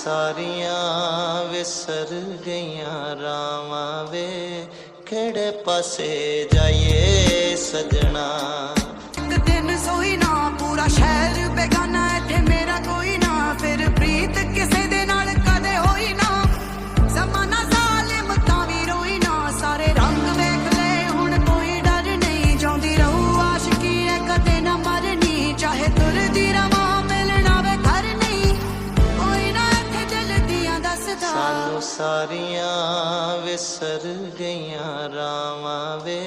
सारियां विसर गईयां रावां वे, केड़े पासे जाइए सजना। दिन सोई ना पूरा शहर बेगाना, इत्थे मेरा कोई ना, फिर प्रीत किसे दे नाल कदे होई ना। जमाना जालिम तां वी रोई ना, सारे रंग वेख ले हुण कोई डर नहीं। जांदी रहू आशिकी है कदे ना मरनी, चाहे तुरदी रवां मिलना वे घर नहीं। कोई ना इत्थे दिल दियां दसदा, सानू सारियां विसर गईयां रावां वे।